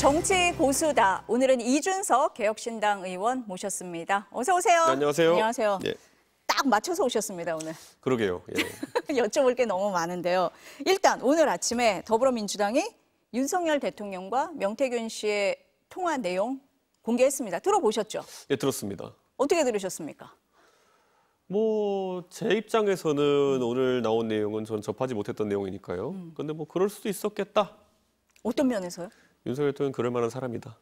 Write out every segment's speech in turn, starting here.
정치 고수다. 오늘은 이준석 개혁신당 의원 모셨습니다. 어서 오세요. 네, 안녕하세요. 안녕하세요. 예. 딱 맞춰서 오셨습니다, 오늘. 그러게요. 예. 여쭤볼 게 너무 많은데요. 일단 오늘 아침에 더불어민주당이 윤석열 대통령과 명태균 씨의 통화 내용 공개했습니다. 들어보셨죠? 예, 들었습니다. 어떻게 들으셨습니까? 제 입장에서는 오늘 나온 내용은 전 접하지 못했던 내용이니까요. 근데 그럴 수도 있었겠다. 어떤 면에서요? 윤석열 대통령은 그럴 만한 사람이다.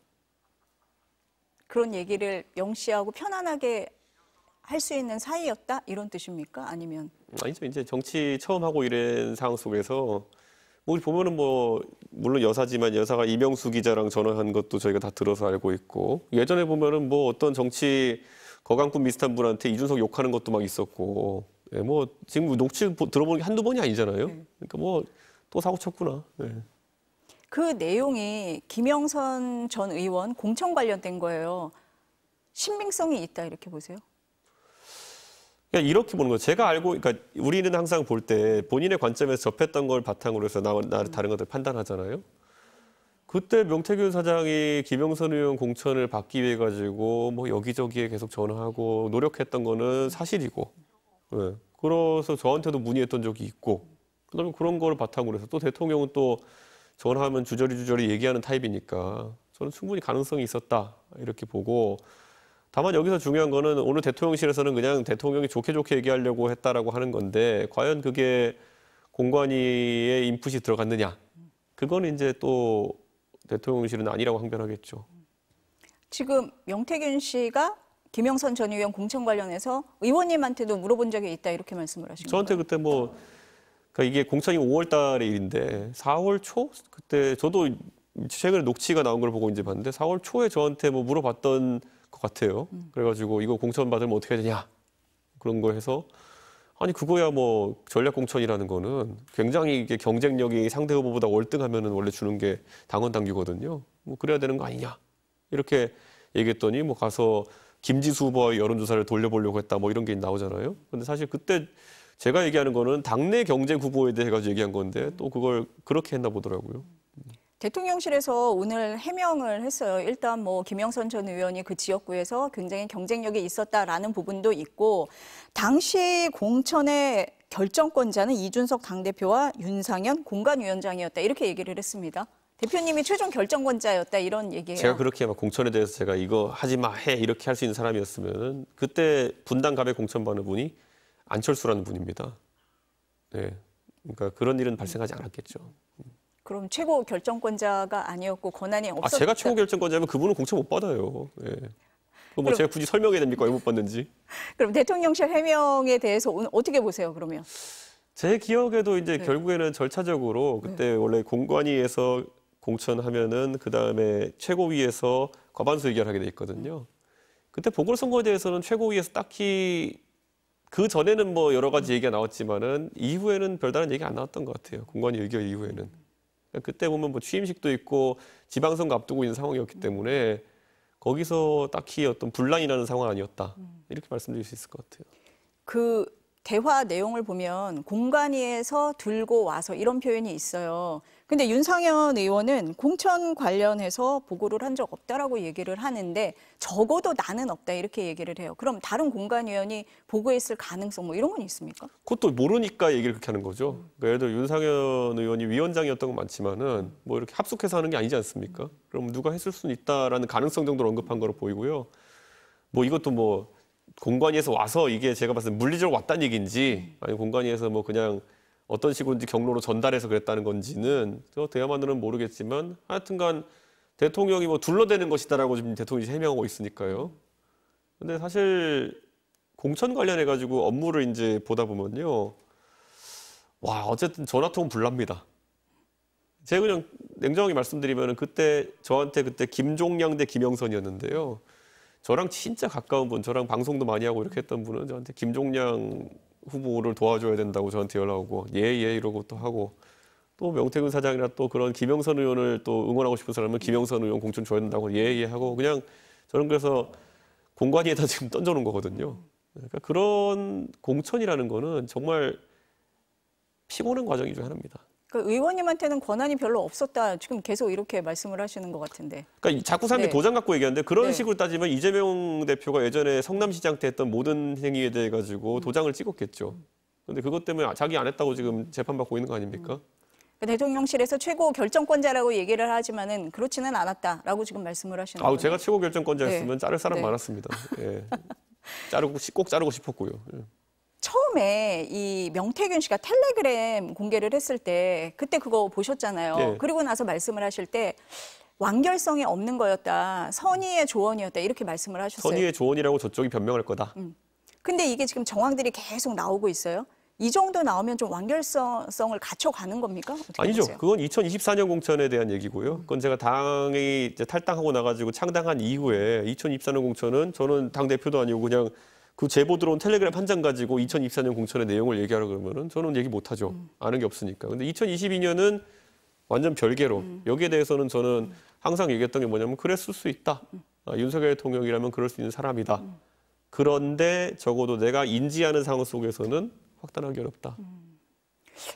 그런 얘기를 영씨하고 편안하게 할 수 있는 사이였다? 이런 뜻입니까? 아니면? 아니죠. 이제 정치 처음 하고 이런 상황 속에서 우리 보면은 물론 여사지만 여사가 이명수 기자랑 전화한 것도 저희가 다 들어서 알고 있고, 예전에 보면은 어떤 정치 거강꾼 비슷한 분한테 이준석 욕하는 것도 막 있었고, 예, 지금 녹취 들어보는 게 한두 번이 아니잖아요. 그러니까 또 사고 쳤구나. 예. 그 내용이 김영선 전 의원 공천 관련된 거예요. 신빙성이 있다 이렇게 보세요? 그냥 이렇게 보는 거예요. 제가 그러니까 우리는 항상 볼 때 본인의 관점에서 접했던 걸 바탕으로 해서 다른 것들 판단하잖아요. 그때 명태균 사장이 김영선 의원 공천을 받기 위해 가지고 여기저기에 계속 전화하고 노력했던 거는 사실이고, 예. 그래서 저한테도 문의했던 적이 있고, 그다음에 그런 거를 바탕으로 해서 또 대통령은 또 전화하면 주저리 얘기하는 타입이니까 저는 충분히 가능성이 있었다 이렇게 보고, 다만 여기서 중요한 거는 오늘 대통령실에서는 그냥 대통령이 좋게 얘기하려고 했다라고 하는 건데, 과연 그게 공관위의 인풋이 들어갔느냐? 그거는 이제 또 대통령실은 아니라고 항변하겠죠. 지금 명태균 씨가 김영선 전 의원 공천 관련해서 의원님한테도 물어본 적이 있다 이렇게 말씀을 하신 거예요? 저한테 그때 그러니까 이게 공천이 5월 달의 일인데 4월 초? 그때 저도 최근에 녹취가 나온 걸 보고 이제 봤는데 4월 초에 저한테 물어봤던 것 같아요. 그래가지고 이거 공천 받으면 어떻게 해야 되냐? 그런 거 해서 아니 그거야 전략 공천이라는 거는 굉장히 이게 경쟁력이 상대 후보보다 월등하면은 원래 주는 게 당원 당규거든요. 그래야 되는 거 아니냐? 이렇게 얘기했더니 가서 김지수 후보의 여론조사를 돌려보려고 했다 이런 게 나오잖아요. 근데 사실 그때 제가 얘기하는 거는 당내 경쟁 후보에 대해 가지고 얘기한 건데 또 그걸 그렇게 했나 보더라고요. 대통령실에서 오늘 해명을 했어요. 일단 김영선 전 의원이 그 지역구에서 굉장히 경쟁력이 있었다라는 부분도 있고, 당시 공천의 결정권자는 이준석 당대표와 윤상현 공관위원장이었다 이렇게 얘기를 했습니다. 대표님이 최종 결정권자였다 이런 얘기예요. 제가 그렇게 공천에 대해서 제가 이거 하지 마 해 이렇게 할 수 있는 사람이었으면 그때 분당 갑에 공천받는 분이 안철수라는 분입니다. 네, 그러니까 그런 일은 발생하지 않았겠죠. 그럼 최고 결정권자가 아니었고 권한이 없었다. 제가 최고 결정권자면 그분은 공천 못 받아요. 예. 그럼 제가 굳이 설명해야 됩니까? 왜 못 받는지? 그럼 대통령실 해명에 대해서 오늘 어떻게 보세요, 그러면? 제 기억에도 이제 결국에는 절차적으로 그때 원래 공관위에서 공천하면은 그 다음에 최고위에서 과반수 의결하게 돼 있거든요. 그때 보궐선거에 대해서는 최고위에서 딱히 그 전에는 여러 가지 얘기가 나왔지만은 이후에는 별다른 얘기 안 나왔던 것 같아요. 공관위 의결 이후에는. 그때 보면 취임식도 있고 지방선거 앞두고 있는 상황이었기 때문에 거기서 딱히 어떤 분란이라는 상황은 아니었다. 이렇게 말씀드릴 수 있을 것 같아요. 그 대화 내용을 보면 공관위에서 들고 와서 이런 표현이 있어요. 근데 윤상현 의원은 공천 관련해서 보고를 한 적 없다라고 얘기를 하는데 적어도 나는 없다 이렇게 얘기를 해요. 그럼 다른 공관위원이 보고했을 가능성 이런 건 있습니까? 그것도 모르니까 얘기를 그렇게 하는 거죠. 그러니까 예를 들어 윤상현 의원이 위원장이었던 건 많지만은 이렇게 합숙해서 하는 게 아니지 않습니까? 그럼 누가 했을 수는 있다라는 가능성 정도로 언급한 거로 보이고요. 이것도 공관위에서 와서 이게 제가 봤을 때 물리적으로 왔다는 얘기인지 아니면 공관위에서 그냥 어떤 식으로인지 경로로 전달해서 그랬다는 건지는 저 대화만으로는 모르겠지만 하여튼간 대통령이 둘러대는 것이다라고 지금 대통령이 해명하고 있으니까요. 근데 사실 공천 관련해가지고 업무를 이제 보다 보면요. 어쨌든 전화통은 불납니다. 제가 그냥 냉정하게 말씀드리면 저한테 그때 김종량 대 김영선이었는데요. 저랑 진짜 가까운 분, 저랑 방송도 많이 하고 이렇게 했던 분은 저한테 김종량 후보를 도와줘야 된다고 저한테 연락 오고 예 이러고 또 하고, 또 명태균 사장이나 또 그런 김영선 의원을 또 응원하고 싶은 사람은 김영선 의원 공천 줘야 된다고 예 하고, 그냥 저는 그래서 공관위에다 지금 던져놓은 거거든요. 그러니까 그런 공천이라는 거는 정말 피곤한 과정이 중 하나입니다. 그러니까 의원님한테는 권한이 별로 없었다. 지금 계속 이렇게 말씀을 하시는 것 같은데. 그러니까 자꾸 사람들이 네. 도장 갖고 얘기하는데 그런 네. 식으로 따지면 이재명 대표가 예전에 성남시장 때 했던 모든 행위에 대해 가지고 도장을 찍었겠죠. 근데 그것 때문에 자기 안 했다고 지금 재판받고 있는 거 아닙니까? 대통령실에서 최고 결정권자라고 얘기를 하지만은 그렇지는 않았다라고 지금 말씀을 하시는 거예요. 제가 최고 결정권자였으면 네. 자를 사람 네. 많았습니다. 예. 꼭 자르고 싶었고요. 예. 처음에 이 명태균 씨가 텔레그램 공개를 했을 때 그때 그거 보셨잖아요. 네. 그리고 나서 말씀을 하실 때 완결성이 없는 거였다. 선의의 조언이었다. 이렇게 말씀을 하셨어요. 선의의 조언이라고 저쪽이 변명할 거다. 근데 이게 지금 정황들이 계속 나오고 있어요. 이 정도 나오면 좀 완결성을 갖춰가는 겁니까? 어떻게 아니죠. 보세요? 그건 2024년 공천에 대한 얘기고요. 그건 제가 당이 이제 탈당하고 나가지고 창당한 이후에 2024년 공천은 저는 당 대표도 아니고 그냥 그 제보 들어온 텔레그램 한 장 가지고 2024년 공천의 내용을 얘기하라 그러면은 저는 얘기 못 하죠. 아는 게 없으니까. 근데 2022년은 완전 별개로 여기에 대해서는 저는 항상 얘기했던 게 뭐냐면 그랬을 수 있다. 윤석열 대통령이라면 그럴 수 있는 사람이다. 그런데 적어도 내가 인지하는 상황 속에서는 확단하기 어렵다.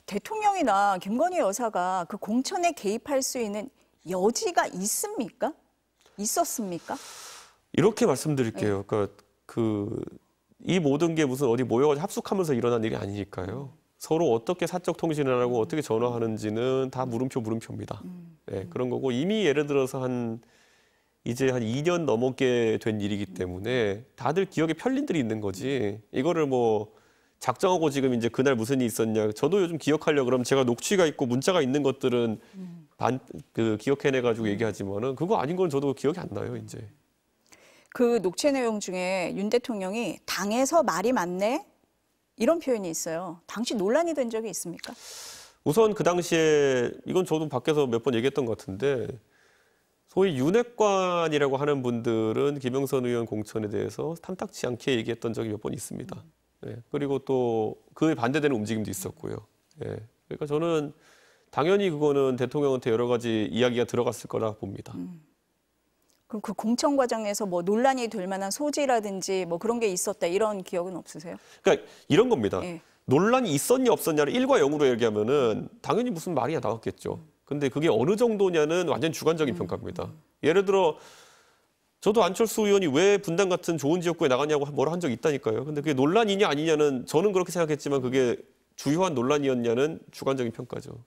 대통령이나 김건희 여사가 그 공천에 개입할 수 있는 여지가 있습니까? 있었습니까? 이렇게 말씀드릴게요. 그러니까 이 모든 게 무슨 어디 모여가지고 합숙하면서 일어난 일이 아니니까요. 서로 어떻게 사적 통신을 하고 어떻게 전화하는지는 다 물음표입니다. 네, 그런 거고 이미 예를 들어서 이제 한 2년 넘게 된 일이기 때문에 다들 기억에 편린들이 있는 거지. 이거를 뭐 작정하고 지금 이제 그날 무슨 일이 있었냐. 저도 요즘 기억하려고 그러면 제가 녹취가 있고 문자가 있는 것들은 기억해내가지고 얘기하지만은 그거 아닌 건 저도 기억이 안 나요, 이제. 그 녹취 내용 중에 윤 대통령이 당에서 말이 많네 이런 표현이 있어요. 당시 논란이 된 적이 있습니까? 우선 그 당시에 이건 저도 밖에서 몇 번 얘기했던 것 같은데 소위 윤핵관이라고 하는 분들은 김영선 의원 공천에 대해서 탐탁치 않게 얘기했던 적이 몇 번 있습니다. 예, 그리고 또 그에 반대되는 움직임도 있었고요. 예, 그러니까 저는 당연히 그거는 대통령한테 여러 가지 이야기가 들어갔을 거라 봅니다. 그럼 그 공천 과정에서 뭐 논란이 될 만한 소지라든지 뭐 그런 게 있었다 이런 기억은 없으세요? 그러니까 이런 겁니다. 예. 논란이 있었냐 없었냐를 1과 0으로 얘기하면은 당연히 무슨 말이 나왔겠죠. 근데 그게 어느 정도냐는 완전 주관적인 평가입니다. 예를 들어 저도 안철수 의원이 왜 분당 같은 좋은 지역구에 나가냐고 뭐라 한 적이 있다니까요. 근데 그게 논란이냐 아니냐는 저는 그렇게 생각했지만 그게 주요한 논란이었냐는 주관적인 평가죠.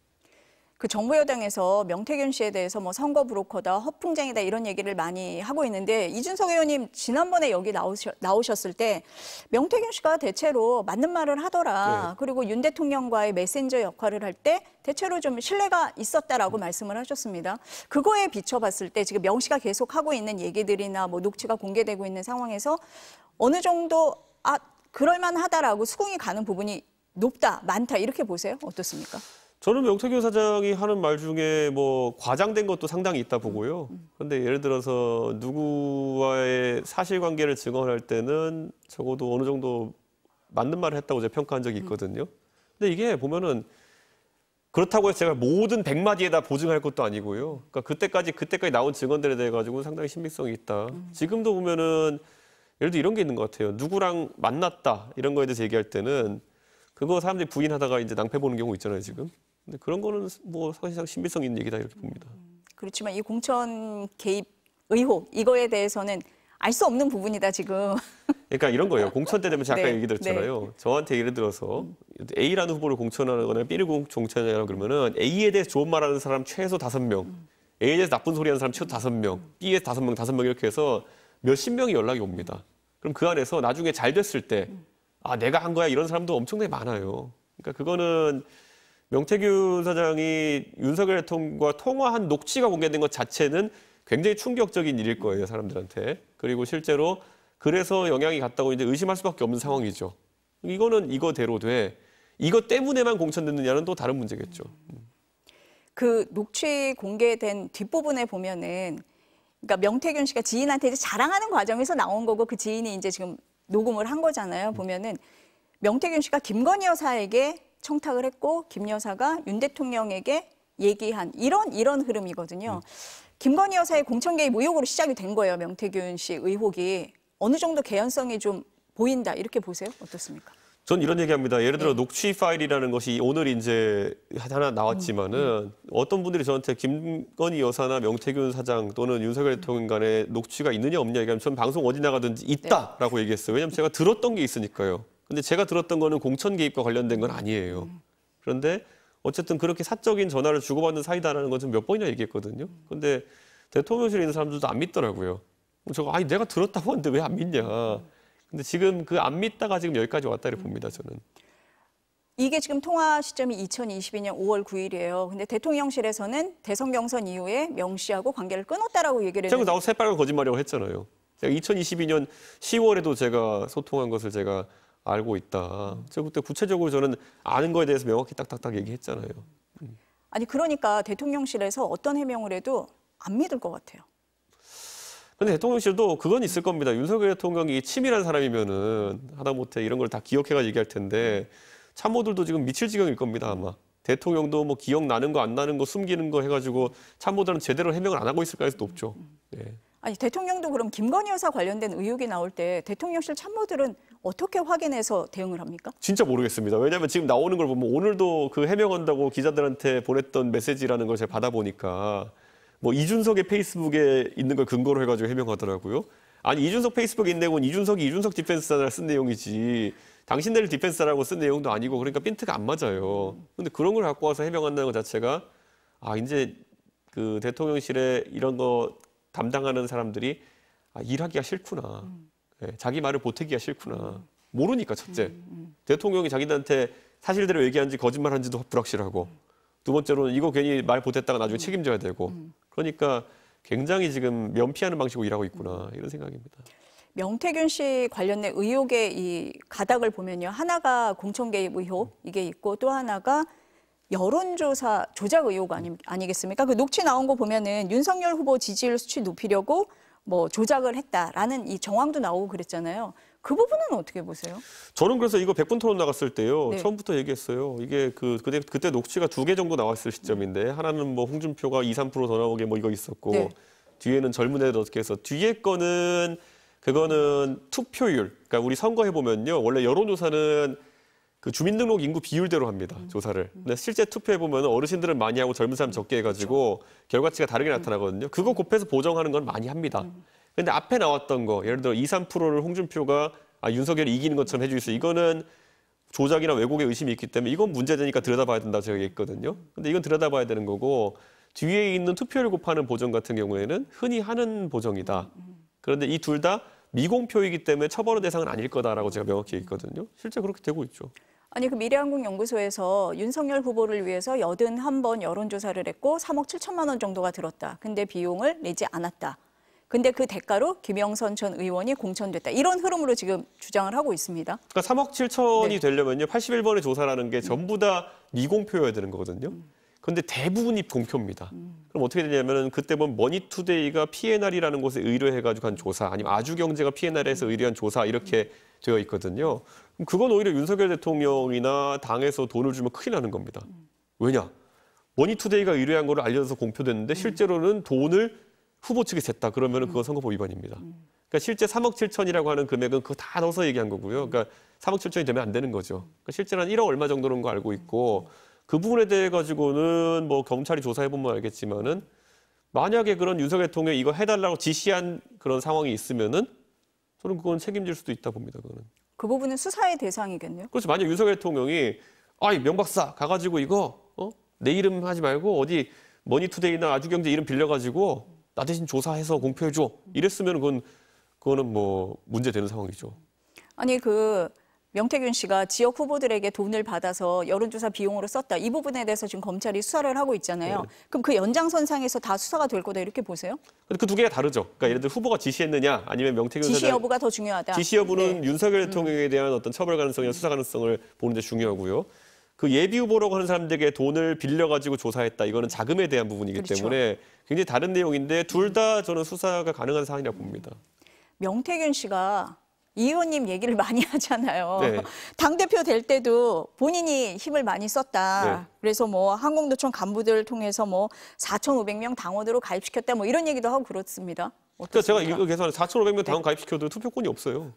그 정부 여당에서 명태균 씨에 대해서 뭐 선거 브로커다, 허풍쟁이다 이런 얘기를 많이 하고 있는데 이준석 의원님 지난번에 여기 나오셨을 때 명태균 씨가 대체로 맞는 말을 하더라. 네. 그리고 윤 대통령과의 메신저 역할을 할 때 대체로 좀 신뢰가 있었다라고 말씀을 하셨습니다. 그거에 비춰봤을 때 지금 명 씨가 계속 하고 있는 얘기들이나 뭐 녹취가 공개되고 있는 상황에서 어느 정도 그럴만하다라고 수긍이 가는 부분이 높다, 많다 이렇게 보세요? 어떻습니까? 저는 명태균 사장이 하는 말 중에 뭐 과장된 것도 상당히 있다 보고요. 그런데 예를 들어서 누구와의 사실관계를 증언할 때는 적어도 어느 정도 맞는 말을 했다고 제가 평가한 적이 있거든요. 근데 이게 보면은 그렇다고 해서 제가 모든 100마디에다 보증할 것도 아니고요. 그러니까 그때까지 나온 증언들에 대해 가지고 상당히 신빙성이 있다. 지금도 보면은 예를 들어 이런 게 있는 것 같아요. 누구랑 만났다 이런 거에 대해서 얘기할 때는 그거 사람들이 부인하다가 이제 낭패 보는 경우 있잖아요, 지금. 근데 그런 거는 뭐 사실상 신빙성 있는 얘기다 이렇게 봅니다. 그렇지만 이 공천 개입 의혹 이거에 대해서는 알 수 없는 부분이다 지금. 그러니까 이런 거예요. 공천 때 되면 제가 아까 네, 얘기 드렸잖아요. 저한테 예를 들어서 A라는 후보를 공천하거나 B를 공천하거나 그러면은 A에 대해서 좋은 말하는 사람 최소 5명, A에 대해서 나쁜 소리 하는 사람 최소 5명, B에 5명 이렇게 해서 몇십 명이 연락이 옵니다. 그럼 그 안에서 나중에 잘 됐을 때 내가 한 거야 이런 사람도 엄청나게 많아요. 그러니까 그거는 명태균 사장이 윤석열 대통령과 통화한 녹취가 공개된 것 자체는 굉장히 충격적인 일일 거예요, 사람들한테. 그리고 실제로 그래서 영향이 갔다고 이제 의심할 수밖에 없는 상황이죠. 이거는 이거대로 돼. 이것 때문에만 공천됐느냐는 또 다른 문제겠죠. 그 녹취 공개된 뒷부분에 보면은 그러니까 명태균 씨가 지인한테 이제 자랑하는 과정에서 나온 거고 그 지인이 이제 지금 녹음을 한 거잖아요. 보면은 명태균 씨가 김건희 여사에게 청탁을 했고 김 여사가 윤 대통령에게 얘기한 이런 흐름이거든요. 김건희 여사의 공천 개입 의혹으로 시작이 된 거예요. 명태균 씨 의혹이 어느 정도 개연성이 좀 보인다 이렇게 보세요? 어떻습니까? 전 이런 얘기합니다. 예를 들어 녹취 파일이라는 것이 오늘 이제 하나 나왔지만은 어떤 분들이 저한테 김건희 여사나 명태균 사장 또는 윤석열 대통령 간에 녹취가 있느냐 없느냐 얘기하면 전 방송 어디 나가든지 있다라고 얘기했어요. 왜냐하면 제가 들었던 게 있으니까요. 근데 제가 들었던 거는 공천 개입과 관련된 건 아니에요. 그런데 어쨌든 그렇게 사적인 전화를 주고받는 사이다라는 건 좀 몇 번이나 얘기했거든요. 근데 대통령실에 있는 사람들도 안 믿더라고요. 아니 내가 들었다고 하는데 왜 안 믿냐. 근데 지금 그 안 믿다가 지금 여기까지 왔다를 봅니다, 저는. 이게 지금 통화 시점이 2022년 5월 9일이에요. 근데 대통령실에서는 대선 경선 이후에 명 씨하고 관계를 끊었다라고 얘기를 제가 했는데 나와 새빨간 거짓말이라고 했잖아요. 제가 2022년 10월에도 제가 소통한 것을 제가 알고 있다. 제가 그때 구체적으로 저는 아는 거에 대해서 명확히 딱딱딱 얘기했잖아요. 아니 그러니까 대통령실에서 어떤 해명을 해도 안 믿을 것 같아요. 근데 대통령실도 그건 있을 겁니다. 윤석열 대통령이 치밀한 사람이면은 하다못해 이런 걸 다 기억해가 얘기할 텐데 참모들도 지금 미칠 지경일 겁니다, 아마. 대통령도 뭐 기억나는 거 안 나는 거 숨기는 거 해가지고 참모들은 제대로 해명을 안 하고 있을 가능성이 높죠. 네. 아니 대통령도 그럼 김건희 여사 관련된 의혹이 나올 때 대통령실 참모들은 어떻게 확인해서 대응을 합니까? 진짜 모르겠습니다. 왜냐하면 지금 나오는 걸 보면 오늘도 그 해명한다고 기자들한테 보냈던 메시지라는 걸 제가 받아보니까 뭐 이준석의 페이스북에 있는 걸 근거로 해가지고 해명하더라고요. 아니 이준석 페이스북에 있는 내용은 이준석이 이준석 디펜스단을 쓴 내용이지 당신네를 디펜스라고 쓴 내용도 아니고 그러니까 핀트가 안 맞아요. 근데 그런 걸 갖고 와서 해명한다는 것 자체가 이제 그 대통령실에 이런 거 담당하는 사람들이 일하기가 싫구나. 네, 자기 말을 보태기가 싫구나. 모르니까 첫째. 대통령이 자기들한테 사실대로 얘기한지 거짓말한지도 불확실하고 두 번째로는 이거 괜히 말 보탰다가 나중에 책임져야 되고 그러니까 굉장히 지금 면피하는 방식으로 일하고 있구나 이런 생각입니다. 명태균 씨 관련된 의혹의 이 가닥을 보면요. 하나가 공천 개입 의혹 이게 있고 또 하나가 여론조사 조작 의혹 아니겠습니까? 그 녹취 나온 거 보면은 윤석열 후보 지지율 수치 높이려고 뭐 조작을 했다라는 이 정황도 나오고 그랬잖아요. 그 부분은 어떻게 보세요? 저는 그래서 이거 100분 토론 나갔을 때요. 네. 처음부터 얘기했어요. 이게 그때 녹취가 2개 정도 나왔을 시점인데 하나는 뭐 홍준표가 2, 3% 더 나오게 뭐 이거 있었고 네. 뒤에는 젊은 애들 어떻게 해서 뒤에 거는 그거는 투표율. 그러니까 우리 선거해 보면요. 원래 여론조사는 그 주민등록 인구 비율대로 합니다. 조사를. 근데 실제 투표해 보면 어르신들은 많이 하고 젊은 사람 적게 해가지고 결과치가 다르게 나타나거든요. 그거 곱해서 보정하는 건 많이 합니다. 근데 앞에 나왔던 거 예를 들어 2, 3%를 홍준표가 윤석열이 이기는 것처럼 해줄 수 이거는 조작이나 왜곡의 의심이 있기 때문에 이건 문제되니까 들여다봐야 된다고 제가 얘기했거든요. 근데 이건 들여다봐야 되는 거고 뒤에 있는 투표율 곱하는 보정 같은 경우에는 흔히 하는 보정이다. 그런데 이 둘 다 미공표이기 때문에 처벌의 대상은 아닐 거다라고 제가 명확히 얘기했거든요. 실제 그렇게 되고 있죠. 아니 그 미래한국연구소에서 윤석열 후보를 위해서 81번 여론조사를 했고 3억 7천만 원 정도가 들었다. 근데 비용을 내지 않았다. 근데 그 대가로 김영선 전 의원이 공천됐다. 이런 흐름으로 지금 주장을 하고 있습니다. 그러니까 3억 7천이 네. 되려면요. 81번의 조사라는 게 전부 다 미공표여야 되는 거거든요. 그런데 대부분이 공표입니다. 그럼 어떻게 되냐면은 그때 보면 머니투데이가 P&R이라는 곳에 의뢰해가지고 한 조사, 아니면 아주경제가 P&R에서 의뢰한 조사 이렇게 되어 있거든요. 그럼 그건 오히려 윤석열 대통령이나 당에서 돈을 주면 큰일 나는 겁니다. 왜냐? 머니투데이가 의뢰한 거를 알려져서 공표됐는데 실제로는 돈을 후보 측이 셌다. 그러면은 그건 선거법 위반입니다. 그러니까 실제 3억 7천이라고 하는 금액은 그거 다 넣어서 얘기한 거고요. 그러니까 3억 7천이 되면 안 되는 거죠. 그러니까 실제로 한 1억 얼마 정도는 거 알고 있고 그 부분에 대해 가지고는 뭐 경찰이 조사해 보면 알겠지만은 만약에 그런 윤석열 대통령이 이거 해달라고 지시한 그런 상황이 있으면은 저는 그건 책임질 수도 있다 봅니다. 그거는. 그 부분은 수사의 대상이겠네요. 그렇죠. 만약 윤석열 대통령이 명박사 가가지고 이거 내 이름 하지 말고 어디 머니투데이나 아주경제 이름 빌려가지고 나 대신 조사해서 공표해줘. 이랬으면 그거는 뭐 문제되는 상황이죠. 아니 그 명태균 씨가 지역 후보들에게 돈을 받아서 여론조사 비용으로 썼다. 이 부분에 대해서 지금 검찰이 수사를 하고 있잖아요. 네. 그럼 그 연장선상에서 다 수사가 될 거다 이렇게 보세요? 근데 그 두 개가 다르죠. 그러니까 예를 들어 후보가 지시했느냐 아니면 명태균 지시 사장 여부가 더 중요하다. 지시 여부는 네. 윤석열 대통령에 대한 어떤 처벌 가능성이나 수사 가능성을 보는 데 중요하고요. 그 예비 후보라고 하는 사람들에게 돈을 빌려가지고 조사했다. 이거는 자금에 대한 부분이기 그렇죠. 때문에 굉장히 다른 내용인데 둘 다 저는 수사가 가능한 사안이라고 봅니다. 명태균 씨가 이 의원님 얘기를 많이 하잖아요. 네. 당대표 될 때도 본인이 힘을 많이 썼다. 네. 그래서 뭐 항공노총 간부들 통해서 뭐 4,500명 당원으로 가입시켰다. 뭐 이런 얘기도 하고 그렇습니다. 그러니까 제가 어떻습니까? 이거 계산해 4,500명 당원 가입시켜도 투표권이 없어요.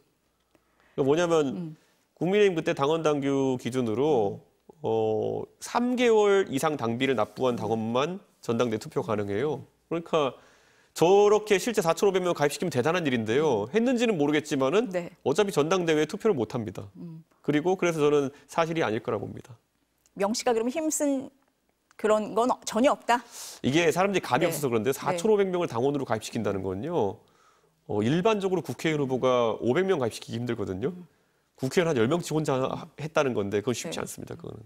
그러니까 뭐냐면 국민의힘 그때 당원 당규 기준으로 3개월 이상 당비를 납부한 당원만 전당대 투표 가능해요. 그러니까 저렇게 실제 4,500명 가입시키면 대단한 일인데요. 했는지는 모르겠지만은 네. 어차피 전당대회에 투표를 못 합니다. 그리고 그래서 저는 사실이 아닐 거라 봅니다. 명 씨가 그럼 힘쓴 그런 건 전혀 없다? 이게 사람들이 감이 네. 없어서 그런데 4,500명을 당원으로 가입시킨다는 건요. 일반적으로 국회의원 후보가 500명 가입시키기 힘들거든요. 국회의원 한 10명씩 혼자 했다는 건데 그건 쉽지 네. 않습니다. 그거는.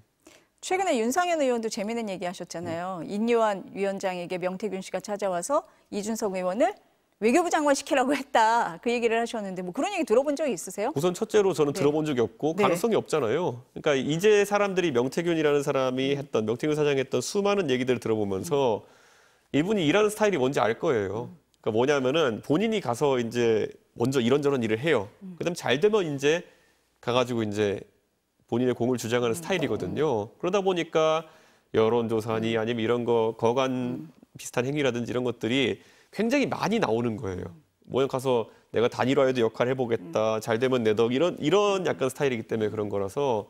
최근에 윤상현 의원도 재미있는 얘기 하셨잖아요. 인요한 위원장에게 명태균 씨가 찾아와서 이준석 의원을 외교부 장관 시키라고 했다. 그 얘기를 하셨는데 뭐 그런 얘기 들어본 적이 있으세요? 우선 첫째로 저는 네. 들어본 적이 없고 네. 가능성이 없잖아요. 그러니까 이제 사람들이 명태균이라는 사람이 했던 명태균 사장이 했던 수많은 얘기들을 들어보면서 이분이 일하는 스타일이 뭔지 알 거예요. 그러니까 뭐냐면은 본인이 가서 이제 먼저 이런저런 일을 해요. 그다음 잘 되면 이제 가가지고 이제 본인의 공을 주장하는 스타일이거든요. 그러다 보니까 여론조사니 아니면 이런 거 거간 비슷한 행위라든지 이런 것들이 굉장히 많이 나오는 거예요. 뭐 가서 내가 단일화에도 역할 해보겠다. 잘 되면 내 덕. 이런 약간 스타일이기 때문에 그런 거라서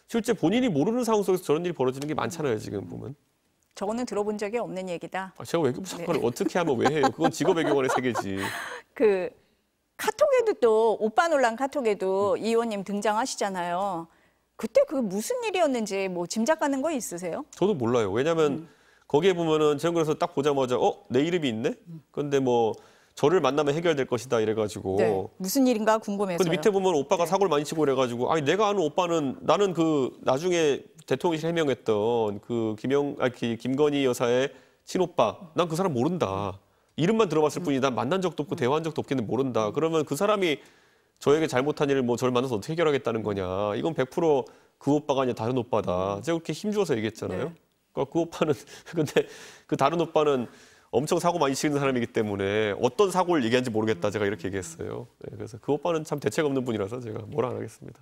실제 본인이 모르는 상황 속에서 저런 일이 벌어지는 게 많잖아요. 지금 보면. 저거는 들어본 적이 없는 얘기다. 제가 외교부 장관을 어떻게 하면 왜 해요? 그건 직업외교관의 세계지. 그 카톡에도 또 오빠 논란 카톡에도 이 의원님 등장하시잖아요. 그때 그 무슨 일이었는지 뭐 짐작 가는 거 있으세요? 저도 몰라요. 왜냐하면 거기에 보면은 제가 그래서 딱 보자마자 내 이름이 있네? 그런데 뭐 저를 만나면 해결될 것이다 이래가지고. 네. 무슨 일인가 궁금해서요. 근데 밑에 보면 오빠가 네. 사고를 많이 치고 그래가지고 아니 내가 아는 오빠는 나는 그 나중에 대통령실 해명했던 그 김건희 여사의 친오빠 난 그 사람 모른다. 이름만 들어봤을 뿐이지 난 만난 적도 없고 대화한 적도 없겠는데 모른다. 그러면 그 사람이 저에게 잘못한 일을 뭐 저를 만나서 어떻게 해결하겠다는 거냐. 이건 100% 그 오빠가 아니라 다른 오빠다. 제가 그렇게 힘주어서 얘기했잖아요. 네. 그러니까 그 오빠는 근데 그 다른 오빠는 엄청 사고 많이 치는 사람이기 때문에 어떤 사고를 얘기한지 모르겠다. 제가 이렇게 얘기했어요. 네, 그래서 그 오빠는 참 대책 없는 분이라서 제가 뭐라 안 하겠습니다.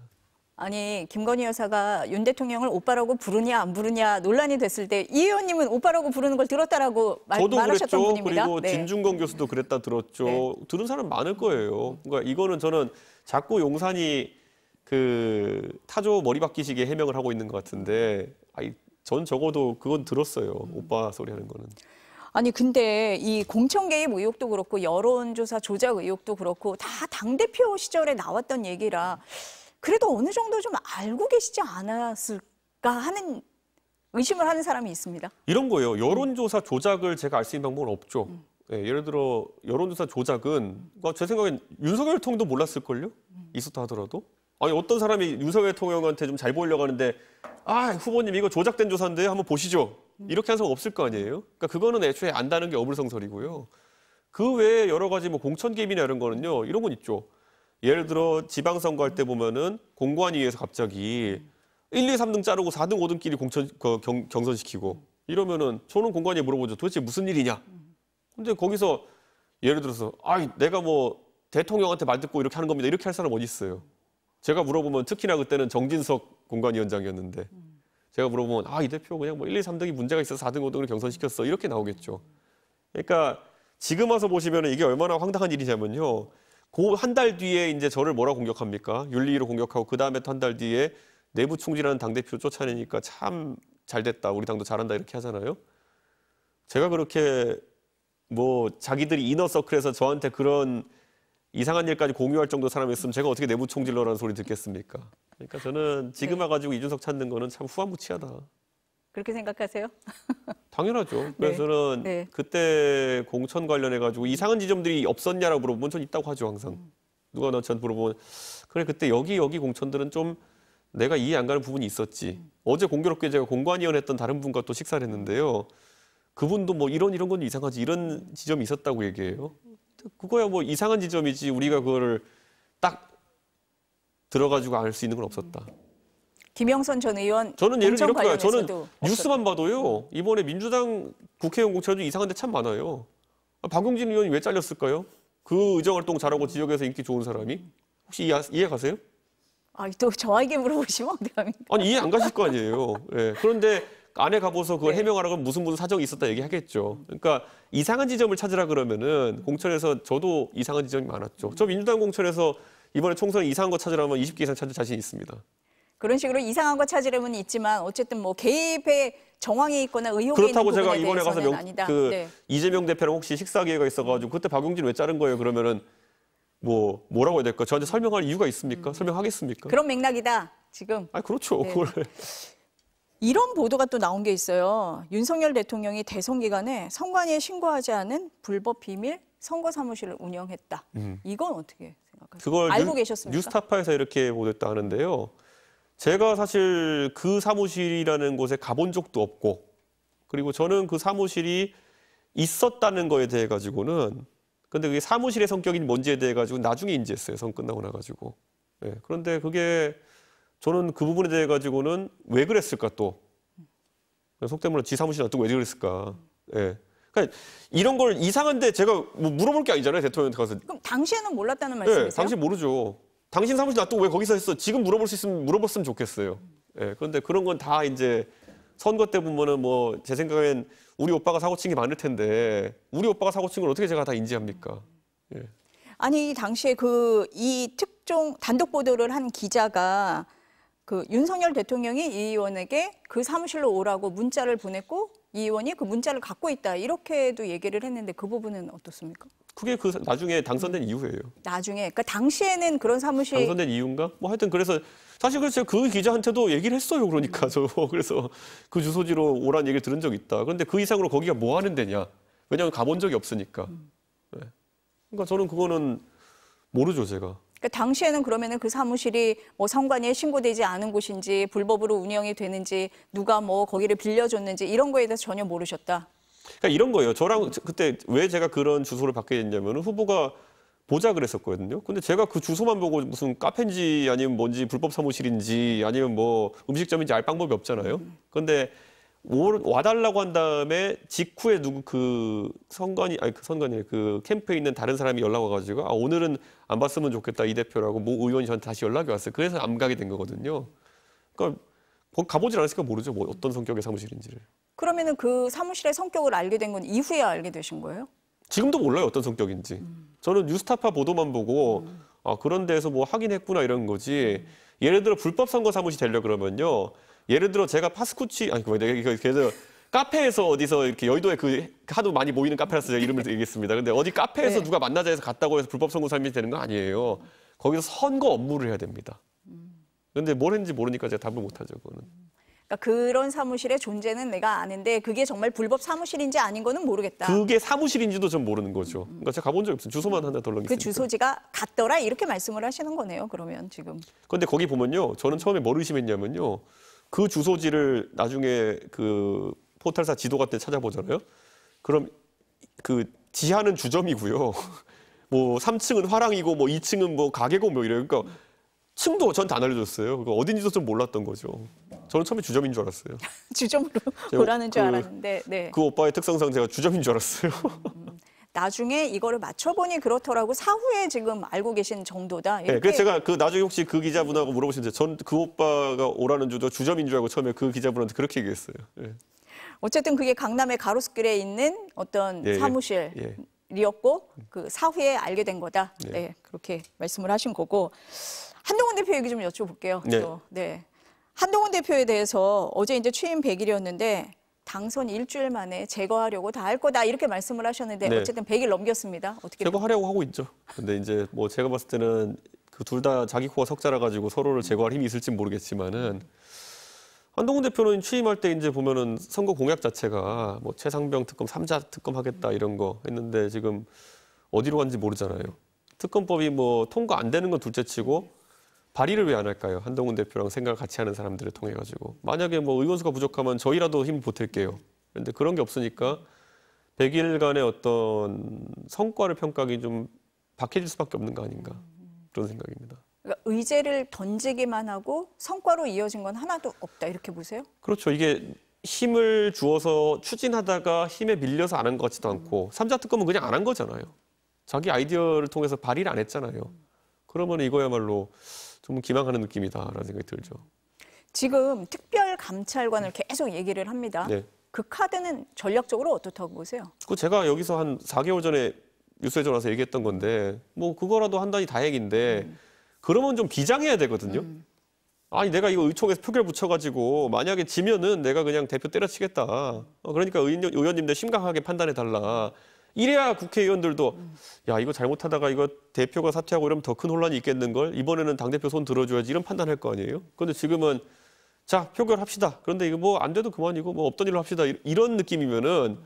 아니 김건희 여사가 윤 대통령을 오빠라고 부르냐 안 부르냐 논란이 됐을 때 이 의원님은 오빠라고 부르는 걸 들었다라고 저도 말하셨던 그랬죠. 분입니다. 그리고 네. 진중권 교수도 그랬다 들었죠. 네. 들은 사람 많을 거예요. 그러니까 이거는 저는 자꾸 용산이 그 타조 머리 바뀌시게 해명을 하고 있는 것 같은데 전 적어도 그건 들었어요. 오빠 소리 하는 거는. 아니 근데 이 공천 개입 의혹도 그렇고 여론조사 조작 의혹도 그렇고 다 당대표 시절에 나왔던 얘기라 그래도 어느 정도 좀 알고 계시지 않았을까 하는 의심을 하는 사람이 있습니다. 이런 거예요. 여론조사 조작을 제가 알 수 있는 방법은 없죠. 예, 예를 들어 여론조사 조작은 제 생각엔 윤석열 통도 몰랐을걸요? 있었다 하더라도. 아니 어떤 사람이 윤석열 대통령한테 좀 잘 보이려고 하는데 후보님 이거 조작된 조사인데 한번 보시죠. 이렇게 한 사람 없을 거 아니에요? 그러니까 그거는 애초에 안다는 게 어불성설이고요. 그 외에 여러 가지 뭐 공천 개입이나 이런 거는요. 이런 건 있죠. 예를 들어 지방선거 할 때 보면은 공관위에서 갑자기 1, 2, 3등 자르고 4등, 5등끼리 경선시키고 이러면은 저는 공관위에 물어보죠. 도대체 무슨 일이냐? 근데 거기서 예를 들어서 내가 뭐 대통령한테 말 듣고 이렇게 하는 겁니다. 이렇게 할 사람 어디 있어요? 제가 물어보면 특히나 그때는 정진석 공관위원장이었는데 제가 물어보면 이 대표 그냥 뭐 1, 2, 3등이 문제가 있어서 4등, 5등을 경선시켰어. 이렇게 나오겠죠. 그러니까 지금 와서 보시면 이게 얼마나 황당한 일이냐면요. 그 한 달 뒤에 이제 저를 뭐라 공격합니까? 윤리위로 공격하고 그 다음에 또 한 달 뒤에 내부 총질하는 당대표 쫓아내니까 참 잘됐다. 우리 당도 잘한다. 이렇게 하잖아요. 제가 그렇게 뭐 자기들이 이너서클에서 저한테 그런 이상한 일까지 공유할 정도 사람이었으면 제가 어떻게 내부 총질러라는 소리 듣겠습니까? 그러니까 저는 지금 와가지고 이준석 찾는 거는 참 후한무치하다. 그렇게 생각하세요? 당연하죠. 그래서 저는 네. 그때 공천 관련해가지고 이상한 지점들이 없었냐라고 물어보면 전 있다고 하죠, 항상. 누가 저한테 물어보면 그래 그때 여기 공천들은 좀 내가 이해 안 가는 부분이 있었지. 어제 공교롭게 제가 공관위원 했던 다른 분과 또 식사를 했는데요. 그분도 뭐 이런 건 이상하지 이런 지점이 있었다고 얘기해요. 그거야 뭐 이상한 지점이지 우리가 그거를 딱 들어가지고 알 수 있는 건 없었다. 김영선 전 의원 저는 예를 공천 이렇게 봐요. 저는 관련해서도 뉴스만 봐도요. 이번에 민주당 국회의원 공천 중 이상한 데 참 많아요. 박용진 의원이 왜 잘렸을까요? 그 의정활동 잘하고 지역에서 인기 좋은 사람이? 혹시 이해 가세요? 또 저에게 물어보시면 어떡합니까? 아니 이해 안 가실 거 아니에요. 예. 그런데 안에 가보서 그걸 네. 해명하라고 무슨 사정이 있었다 얘기하겠죠. 그러니까 이상한 지점을 찾으라 그러면은 공천에서 저도 이상한 지점이 많았죠. 저 민주당 공천에서 이번에 총선에 이상한 거 찾으라면 20개 이상 찾을 자신 있습니다. 그런 식으로 이상한 거 찾으려면 있지만 어쨌든 뭐 개입의 정황이 있거나 의혹이 있는 그렇다고 부분에 제가 이번에 가서 대해서는 아니다. 네. 이재명 대표랑 혹시 식사 기회가 있어가지고 그때 박용진 왜 자른 거예요? 그러면은 뭐라고 해야 될까? 저한테 설명할 이유가 있습니까? 설명하겠습니까? 그런 맥락이다. 지금 아 그렇죠. 네. 그걸 이런 보도가 또 나온 게 있어요. 윤석열 대통령이 대선 기간에 선관위에 신고하지 않은 불법 비밀 선거 사무실을 운영했다. 이건 어떻게 생각하세요? 그걸 알고 계셨습니까? 뉴스타파에서 이렇게 보도했다 하는데요. 제가 사실 그 사무실이라는 곳에 가본 적도 없고, 그리고 저는 그 사무실이 있었다는 거에 대해 가지고는, 근데 그게 사무실의 성격이 뭔지에 대해 가지고 나중에 인지했어요. 선 끝나고 나가지고. 네, 그런데 그게 저는 그 부분에 대해 가지고는 왜 그랬을까 또. 속된 말로 지 사무실 놔두고 왜 그랬을까. 예. 그러니까 이런 걸 이상한데 제가 뭐 물어볼 게 아니잖아요. 대통령한테 가서. 그럼 당시에는 몰랐다는 말씀이세요? 네, 당신 모르죠. 당신 사무실 놔두고 왜 거기서 했어? 지금 물어볼 수 있으면 물어봤으면 좋겠어요. 예, 그런데 그런 건 다 이제 선거 때 보면은 뭐 제 생각엔 우리 오빠가 사고 친 게 많을 텐데 우리 오빠가 사고 친 걸 어떻게 제가 다 인지합니까? 예. 아니 당시에 이 특종 단독 보도를 한 기자가 그 윤석열 대통령이 이 의원에게 그 사무실로 오라고 문자를 보냈고 이 의원이 그 문자를 갖고 있다 이렇게도 얘기를 했는데 그 부분은 어떻습니까? 그게 그 나중에 당선된 이유예요. 나중에 그러니까 당시에는 그런 사무실 당선된 이유인가? 뭐 하여튼 그래서 사실 그래서 제가 그 기자한테도 얘기를 했어요. 그러니까 저 그래서 그 주소지로 오라는 얘기를 들은 적이 있다. 그런데 그 이상으로 거기가 뭐 하는 데냐? 왜냐하면 가본 적이 없으니까. 네. 그러니까 저는 그거는 모르죠, 제가. 그러니까 당시에는 그러면은 그 사무실이 뭐 선관위에 신고되지 않은 곳인지 불법으로 운영이 되는지 누가 뭐 거기를 빌려줬는지 이런 거에 대해서 전혀 모르셨다. 그러니까 이런 거예요. 저랑 그때 왜 제가 그런 주소를 받게 됐냐면 후보가 보자 그랬었거든요. 근데 제가 그 주소만 보고 무슨 카페인지 아니면 뭔지 불법 사무실인지 아니면 뭐 음식점인지 알 방법이 없잖아요. 그런데 와달라고 한 다음에 직후에 그 캠프에 있는 다른 사람이 연락 와가지고 오늘은 안 봤으면 좋겠다 이 대표라고 모 의원이 저한테 다시 연락이 왔어요. 그래서 안 가게 된 거거든요. 그러니까 거기 가보질 않았으니까 모르죠. 뭐 어떤 성격의 사무실인지를. 그러면은 그 사무실의 성격을 알게 된 건 이후에 알게 되신 거예요? 지금도 몰라요. 어떤 성격인지. 저는 뉴스타파 보도만 보고 그런 데서 뭐 하긴 했구나 이런 거지. 예를 들어 불법 선거 사무실 되려 그러면요. 예를 들어 제가 파스쿠치 그래서 카페에서 어디서 이렇게 여의도에 그 하도 많이 모이는 카페라서 제가 이름을 얘기했습니다. 근데 어디 카페에서 네. 누가 만나자 해서 갔다고 해서 불법 선거 사무실이 되는 거 아니에요. 거기서 선거 업무를 해야 됩니다. 근데 뭘 했는지 모르니까 제가 답을 못 하죠, 그거는. 그러니까 그런 사무실의 존재는 내가 아는데 그게 정말 불법 사무실인지 아닌 거는 모르겠다. 그게 사무실인지도 전 모르는 거죠. 그러니까 제가 가본 적이 없어요. 주소만 하나 덜렁 그 있으니까. 주소지가 같더라 이렇게 말씀을 하시는 거네요. 그러면 지금. 그런데 거기 보면요. 저는 처음에 뭘 의심했냐면요. 그 주소지를 나중에 그 포털사 지도 같은 데 찾아보잖아요. 그럼 그 지하는 주점이고요. 뭐 3층은 화랑이고 뭐 2층은 뭐 가게고 뭐 이래요. 그러니까 층도 저한테 안 알려줬어요. 그러니까 어딘지도 좀 몰랐던 거죠. 저는 처음에 주점인 줄 알았어요. 주점으로 오라는 줄 알았는데. 네. 그 오빠의 특성상 제가 주점인 줄 알았어요. 나중에 이거를 맞춰보니 그렇더라고 사후에 지금 알고 계신 정도다. 이렇게. 네, 그래서 제가 그 나중에 혹시 그 기자분하고 물어보시는데 전 그 오빠가 오라는 줄도 주점인 줄 알고 처음에 그 기자분한테 그렇게 얘기했어요. 네. 어쨌든 그게 강남의 가로수길에 있는 어떤 예, 사무실이었고 그 사후에 알게 된 거다. 예. 네, 그렇게 말씀을 하신 거고. 한동훈 대표 얘기 좀 여쭤볼게요. 네. 또. 네. 한동훈 대표에 대해서 어제 이제 취임 100일이었는데 당선 일주일 만에 제거하려고 다 할 거다 이렇게 말씀을 하셨는데 네. 어쨌든 100일 넘겼습니다. 어떻게 제거하려고 하고 있죠. 근데 이제 뭐 제가 봤을 때는 그 둘 다 자기 코가 석자라 가지고 서로를 제거할 힘이 있을지는 모르겠지만은 한동훈 대표는 취임할 때 이제 보면은 선거 공약 자체가 뭐 최상병 특검 3자 특검 하겠다 이런 거 했는데 지금 어디로 간지 모르잖아요. 특검법이 뭐 통과 안 되는 건 둘째치고 발의를 왜 안 할까요? 한동훈 대표랑 생각을 같이 하는 사람들을 통해 가지고 만약에 뭐 의원 수가 부족하면 저희라도 힘을 보탤게요. 그런데 그런 게 없으니까 100일간의 어떤 성과를 평가하기 좀 박해질 수밖에 없는 거 아닌가 그런 생각입니다. 그러니까 의제를 던지기만 하고 성과로 이어진 건 하나도 없다 이렇게 보세요? 그렇죠. 이게 힘을 주어서 추진하다가 힘에 밀려서 안 한 것 같지도 않고 3자 특검은 그냥 안 한 거잖아요. 자기 아이디어를 통해서 발의를 안 했잖아요. 그러면 이거야말로 좀 기망하는 느낌이다라는 생각이 들죠. 지금 특별감찰관을 계속 얘기를 합니다. 네. 그 카드는 전략적으로 어떻다고 보세요? 그 제가 여기서 한 4개월 전에 뉴스에 전화서 얘기했던 건데 뭐 그거라도 한다니 다행인데 그러면 좀 비장해야 되거든요. 아니 내가 이거 의총에서 표결 붙여가지고 만약에 지면은 내가 그냥 대표 때려치겠다. 그러니까 의원님들 심각하게 판단해달라. 이래야 국회의원들도 야 이거 잘못하다가 이거 대표가 사퇴하고 이러면 더 큰 혼란이 있겠는걸. 이번에는 당대표 손 들어줘야지 이런 판단할 거 아니에요. 그런데 지금은 자 표결합시다. 그런데 이거 뭐 안 돼도 그만이고 뭐 없던 일로 합시다. 이런 느낌이면은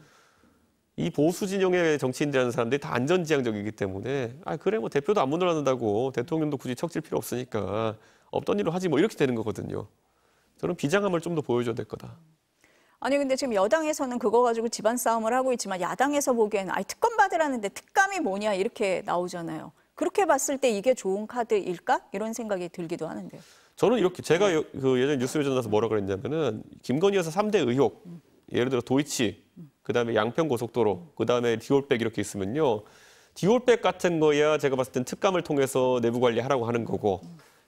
이 보수 진영의 정치인들이라는 사람들이 다 안전지향적이기 때문에 아 그래 뭐 대표도 안 물러난다고 대통령도 굳이 척질 필요 없으니까 없던 일로 하지 뭐 이렇게 되는 거거든요. 저는 비장함을 좀 더 보여줘야 될 거다. 아니 근데 지금 여당에서는 그거 가지고 집안 싸움을 하고 있지만 야당에서 보기에는 아이 특검 받으라는데 특감이 뭐냐 이렇게 나오잖아요. 그렇게 봤을 때 이게 좋은 카드일까? 이런 생각이 들기도 하는데요. 저는 이렇게 제가 그 예전에 뉴스에 전해서 뭐라 그랬냐면은 김건희 여사 3대 의혹 예를 들어 도이치 그다음에 양평고속도로 그다음에 디올백 이렇게 있으면요. 디올백 같은 거야 제가 봤을 땐 특감을 통해서 내부 관리하라고 하는 거고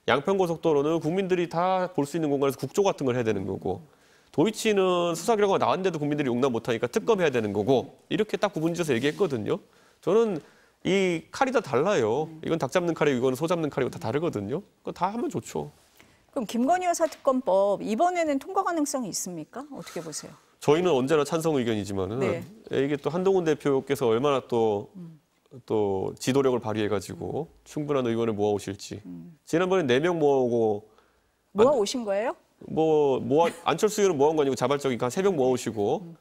양평고속도로는 국민들이 다 볼 수 있는 공간에서 국조 같은 걸 해야 되는 거고 도이치는 수사 결과가 나왔는데도 국민들이 용납 못하니까 특검해야 되는 거고 이렇게 딱 구분지어서 얘기했거든요. 저는 이 칼이 다 달라요. 이건 닭 잡는 칼이고 이건 소 잡는 칼이고 다 다르거든요. 그거 다 하면 좋죠. 그럼 김건희 여사 특검법 이번에는 통과 가능성이 있습니까? 어떻게 보세요? 저희는 언제나 찬성 의견이지만은 네. 이게 또 한동훈 대표께서 얼마나 또 지도력을 발휘해가지고 충분한 의원을 모아오실지. 지난번에 4명 모아오고 모아 오신 거예요? 안철수 의원은 모아온 거 아니고 자발적인 한 3명 모아오시고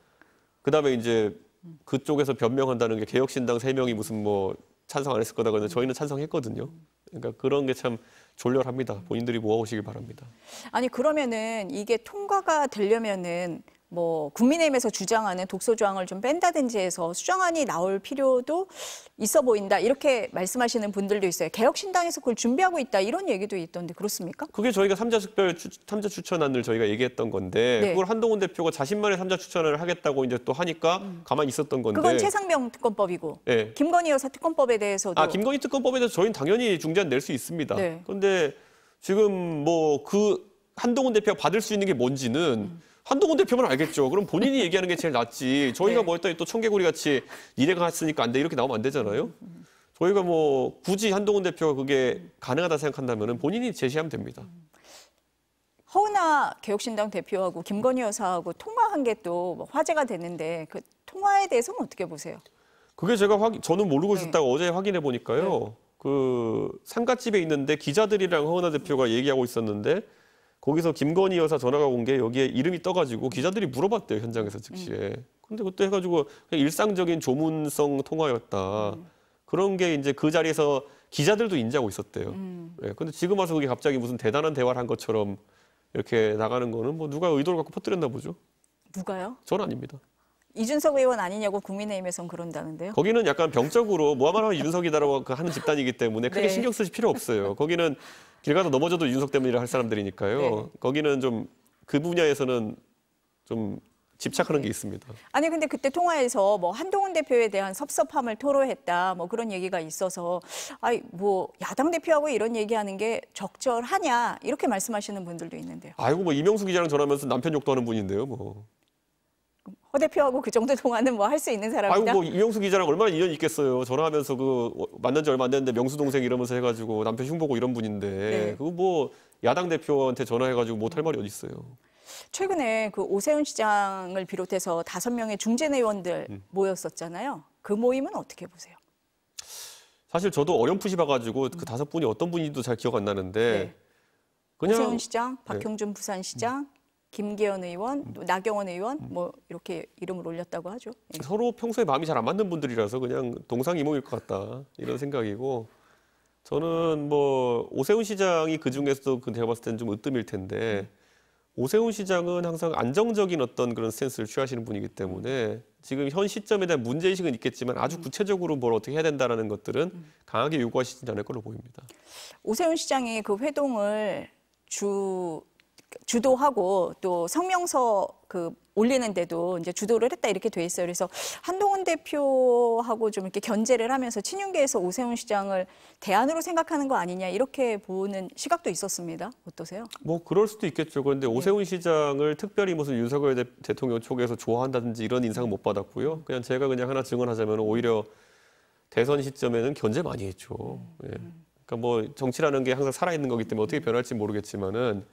그다음에 이제 그쪽에서 변명한다는 게 개혁신당 3명이 무슨 뭐 찬성 안 했을 거다 그러는데 저희는 찬성했거든요. 그러니까 그런 게 참 졸렬합니다. 본인들이 모아오시길 바랍니다. 아니 그러면은 이게 통과가 되려면은 뭐 국민의힘에서 주장하는 독소 조항을 좀 뺀다든지 해서 수정안이 나올 필요도 있어 보인다 이렇게 말씀하시는 분들도 있어요. 개혁신당에서 그걸 준비하고 있다 이런 얘기도 있던데 그렇습니까? 그게 저희가 삼자 추천안을 저희가 얘기했던 건데 네. 그걸 한동훈 대표가 자신만의 삼자 추천을 하겠다고 이제 또 하니까 가만히 있었던 건데. 그건 최상병 특검법이고 네. 김건희 여사 특검법에 대해서도 김건희 특검법에 대해서 저희는 당연히 중재안 낼 수 있습니다. 네. 그런데 지금 뭐 그 한동훈 대표가 받을 수 있는 게 뭔지는 한동훈 대표만 알겠죠. 그럼 본인이 얘기하는 게 제일 낫지. 저희가 네. 뭐 했더니 또 청개구리 같이 니네가 했으니까 안 돼 이렇게 나오면 안 되잖아요. 저희가 뭐 굳이 한동훈 대표가 그게 가능하다 생각한다면 본인이 제시하면 됩니다. 허은하 개혁신당 대표하고 김건희 여사하고 통화한 게 또 화제가 됐는데 그 통화에 대해서는 어떻게 보세요? 그게 저는 모르고 네. 있었다가 어제 확인해 보니까요. 그 상가집에 있는데 기자들이랑 허은하 대표가 얘기하고 있었는데 거기서 김건희 여사 전화가 온 게 여기에 이름이 떠가지고 기자들이 물어봤대요. 현장에서 즉시에. 근데 그때 해가지고 그냥 일상적인 조문성 통화였다. 그런 게 이제 그 자리에서 기자들도 인지하고 있었대요. 예, 근데 지금 와서 그게 갑자기 무슨 대단한 대화를 한 것처럼 이렇게 나가는 거는 뭐 누가 의도를 갖고 퍼뜨렸나 보죠. 누가요? 전 아닙니다. 이준석 의원 아니냐고 국민의힘에선 그런다는데요. 거기는 약간 병적으로 뭐만 하면 이준석이다라고 하는 집단이기 때문에 크게 네. 신경 쓰실 필요 없어요. 거기는 길 가다 넘어져도 이준석 때문이라 할 사람들이니까요. 네. 거기는 좀 그 분야에서는 좀 집착하는 게 있습니다. 아니 근데 그때 통화에서 뭐 한동훈 대표에 대한 섭섭함을 토로했다 뭐 그런 얘기가 있어서 아이 뭐 야당 대표하고 이런 얘기하는 게 적절하냐 이렇게 말씀하시는 분들도 있는데요. 아이고 뭐 이명수 기자랑 전화하면서 남편 욕도 하는 분인데요. 뭐. 허 대표하고 그 정도 통화는 뭐 할 수 있는 사람이다. 아이고 뭐 이명수 기자랑 얼마나 인연이 있겠어요. 전화하면서 그 만난 지 얼마 안 됐는데 명수 동생 이러면서 해가지고 남편 흉보고 이런 분인데 네. 그거 뭐 야당 대표한테 전화해가지고 못할 말이 어디 있어요. 최근에 그 오세훈 시장을 비롯해서 5명의 중진 의원들 모였었잖아요. 그 모임은 어떻게 보세요? 사실 저도 어렴풋이 봐가지고 그 5분이 어떤 분인지도 잘 기억 안 나는데 네. 그냥 오세훈 시장, 박형준 부산시장, 김계현 의원, 또 나경원 의원 뭐 이렇게 이름을 올렸다고 하죠. 예. 서로 평소에 마음이 잘 안 맞는 분들이라서 그냥 동상이몽일 것 같다 이런 생각이고 저는 뭐 오세훈 시장이 그 중에서도 제가 봤을 때는 좀 으뜸일 텐데 오세훈 시장은 항상 안정적인 어떤 그런 스탠스를 취하시는 분이기 때문에 지금 현 시점에 대한 문제의식은 있겠지만 아주 구체적으로 뭘 어떻게 해야 된다는 것들은 강하게 요구하시지 않을 걸로 보입니다. 오세훈 시장이 그 회동을 주도하고 또 성명서 그 올리는데도 이제 주도를 했다 이렇게 돼 있어요. 그래서 한동훈 대표하고 좀 이렇게 견제를 하면서 친윤계에서 오세훈 시장을 대안으로 생각하는 거 아니냐 이렇게 보는 시각도 있었습니다. 어떠세요? 뭐 그럴 수도 있겠죠. 그런데 오세훈 시장을 특별히 무슨 윤석열 대통령 쪽에서 좋아한다든지 이런 인상은 못 받았고요. 그냥 제가 그냥 하나 증언하자면 오히려 대선 시점에는 견제 많이 했죠. 예. 그러니까 뭐 정치라는 게 항상 살아있는 거기 때문에 어떻게 변할지 모르겠지만은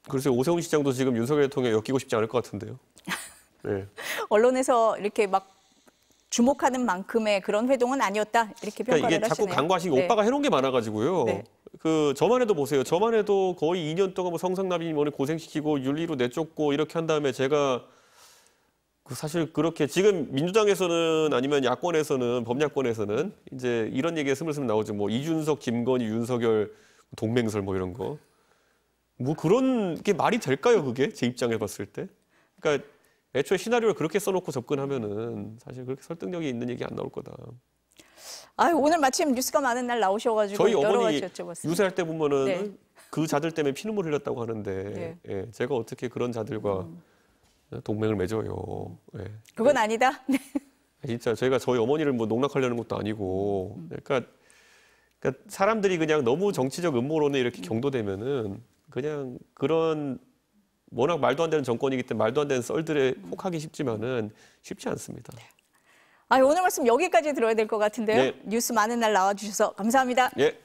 글쎄 오세훈 시장도 지금 윤석열 통해 엮이고 싶지 않을 것 같은데요. 네. 언론에서 이렇게 막 주목하는 만큼의 그런 회동은 아니었다 이렇게 평가를 그러니까 이게 자꾸 하시네요. 간과하시고 네. 오빠가 해놓은 게 많아가지고요. 네. 그 저만 해도 보세요. 저만 해도 거의 2년 동안 뭐 성상납인 원을 고생시키고 윤리로 내쫓고 이렇게 한 다음에 제가 그 사실 그렇게 지금 민주당에서는 아니면 야권에서는 범야권에서는 이제 이런 얘기가 스물스물 나오죠. 뭐 이준석, 김건희, 윤석열 동맹설 뭐 이런 거. 뭐 그런 게 말이 될까요? 그게 제 입장에 봤을 때. 그러니까 애초에 시나리오를 그렇게 써놓고 접근하면은 사실 그렇게 설득력이 있는 얘기 안 나올 거다. 아, 오늘 마침 뉴스가 많은 날 나오셔가지고 저희 여러 어머니 가지 여쭤봤습니다. 유세할 때 보면은 네. 그 자들 때문에 피눈물 흘렸다고 하는데 네. 예, 제가 어떻게 그런 자들과 동맹을 맺어요. 예. 그건 아니다. 네. 진짜 저희가 저희 어머니를 뭐 농락하려는 것도 아니고 그러니까 사람들이 그냥 너무 정치적 음모론에 이렇게 경도되면은 그냥 그런 워낙 말도 안 되는 정권이기 때문에 말도 안 되는 썰들에 혹하기 쉽지만은 쉽지 않습니다. 아, 오늘 말씀 여기까지 들어야 될 것 같은데요. 네. 뉴스 많은 날 나와주셔서 감사합니다. 예.